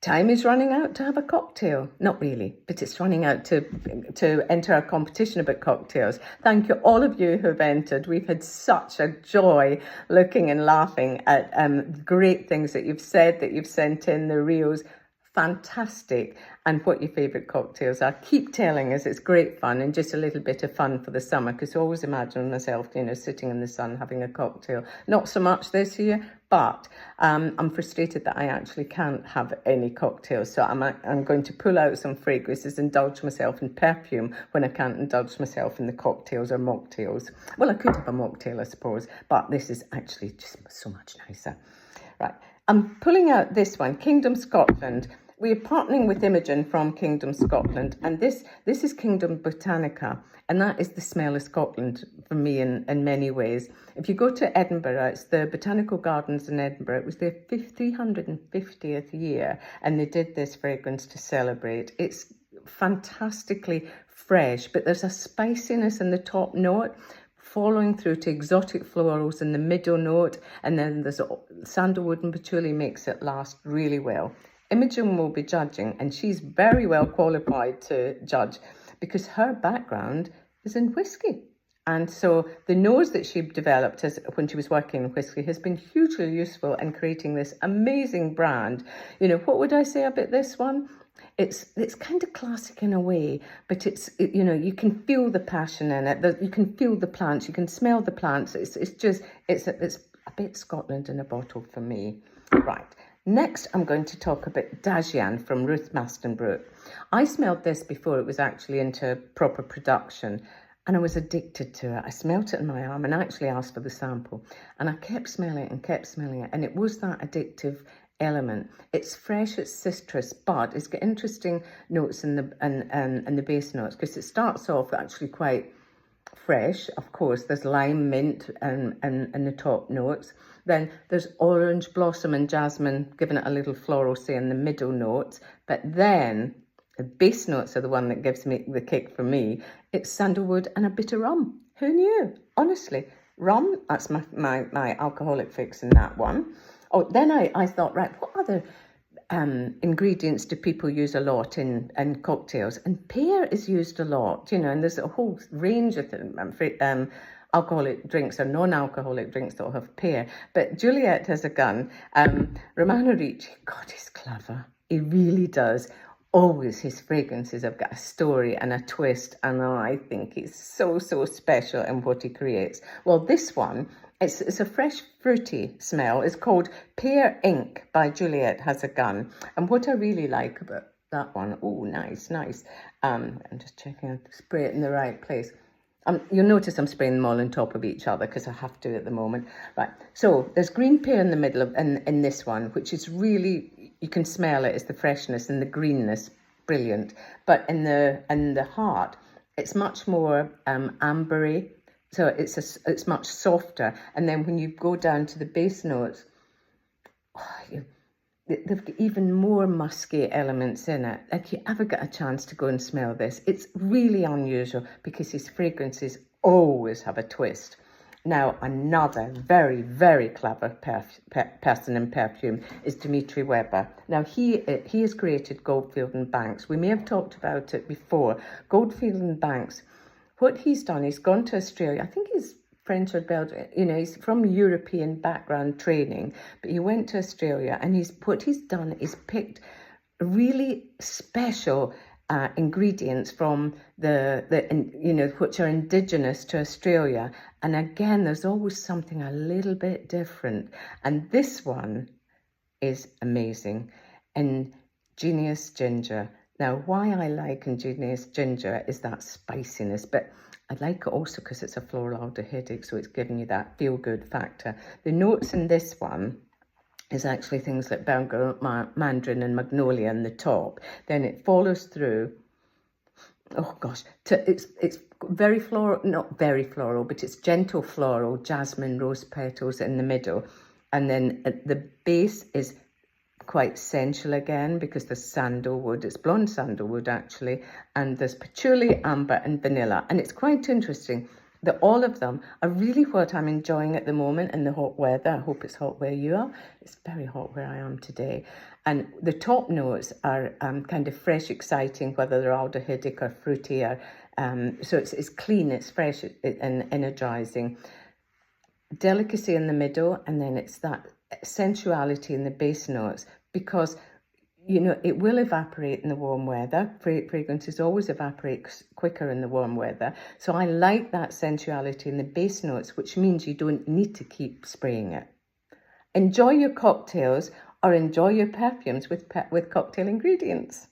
Time is running out to have a cocktail. Not really, but it's running out to enter a competition about cocktails. Thank you, all of you who have entered. We've had such a joy looking and laughing at great things that you've said, that you've sent in, the reels. Fantastic. And what your favourite cocktails are. Keep telling us. It's great fun and just a little bit of fun for the summer, because I always imagine myself, sitting in the sun having a cocktail. Not so much this year, but I'm frustrated that I actually can't have any cocktails. So I'm going to pull out some fragrances, indulge myself in perfume when I can't indulge myself in the cocktails or mocktails. Well, I could have a mocktail, I suppose, but this is actually just so much nicer. Right, I'm pulling out this one, Kingdom Scotland. We're partnering with Imogen from Kingdom Scotland, and this is Kingdom Botanica, and that is the smell of Scotland for me in many ways. If you go to Edinburgh, it's the Botanical Gardens in Edinburgh. It was their 350th year, and they did this fragrance to celebrate. It's fantastically fresh, but there's a spiciness in the top note, following through to exotic florals in the middle note, and then there's sandalwood and patchouli makes it last really well. Imogen will be judging, and she's very well qualified to judge because her background is in whiskey. And so the nose that she developed when she was working in whiskey has been hugely useful in creating this amazing brand. What would I say about this one? It's kind of classic in a way, but you can feel the passion in it. You can feel the plants, you can smell the plants. It's a bit Scotland in a bottle for me. Right. Next, I'm going to talk about Dajian from Ruth Mastenbrook. I smelled this before it was actually into proper production, and I was addicted to it. I smelt it in my arm and I actually asked for the sample, and I kept smelling it, and it was that addictive element. It's fresh, it's citrus, but it's got interesting notes in the base notes, because it starts off actually quite fresh. Of course, there's lime, mint, and the top notes. Then there's orange blossom and jasmine, giving it a little floral say in the middle notes. But then the base notes are the one that gives me the kick for me. It's sandalwood and a bit of rum. Who knew? Honestly, rum, that's my alcoholic fix in that one. Oh, then I thought, right, what other ingredients do people use a lot in cocktails? And pear is used a lot, and there's a whole range of alcoholic drinks or non-alcoholic drinks that will have pear. But Juliet has a gun. Romano Ricci, God, he's clever. He really does. Always his fragrances have got a story and a twist, and I think he's so special in what he creates. Well, this one, it's a fresh fruity smell. It's called Pear Ink by Juliet Has a Gun. And what I really like about that one, oh, nice. I'm just checking I spray it in the right place. You'll notice I'm spraying them all on top of each other because I have to at the moment. Right, so there's green pear in the middle in this one, which is really, you can smell it, it's the freshness and the greenness, brilliant. But in the heart, it's much more ambery, so it's much softer. And then when you go down to the base notes, they've got even more musky elements in it. Like, you ever get a chance to go and smell this? It's really unusual because his fragrances always have a twist. Now, another very, very clever person in perfume is Dimitri Weber. Now, he has created Goldfield and Banks. We may have talked about it before. Goldfield and Banks, what he's done, he's gone to Australia. I think he's French or Belgian, he's from European background training, but he went to Australia, and what he's done is picked really special ingredients from which are indigenous to Australia. And again, there's always something a little bit different. And this one is amazing. Ingenious Ginger. Now, why I like Ingenious Ginger is that spiciness, but I like it also because it's a floral aldehydic, so it's giving you that feel-good factor. The notes in this one is actually things like bergamot, mandarin and magnolia in the top. Then it follows through, oh gosh, it's very floral, not very floral, but it's gentle floral, jasmine, rose petals in the middle. And then at the base is quite sensual again, because there's sandalwood, it's blonde sandalwood actually, and there's patchouli, amber and vanilla. And it's quite interesting, all of them are really what I'm enjoying at the moment in the hot weather. I hope it's hot where you are. It's very hot where I am today. And the top notes are kind of fresh, exciting, whether they're aldehydic or fruity, or so it's clean, it's fresh and energizing. Delicacy in the middle, and then it's that sensuality in the base notes, because you know, it will evaporate in the warm weather. Fragrances always evaporate quicker in the warm weather. So I like that sensuality in the base notes, which means you don't need to keep spraying it. Enjoy your cocktails, or enjoy your perfumes with cocktail ingredients.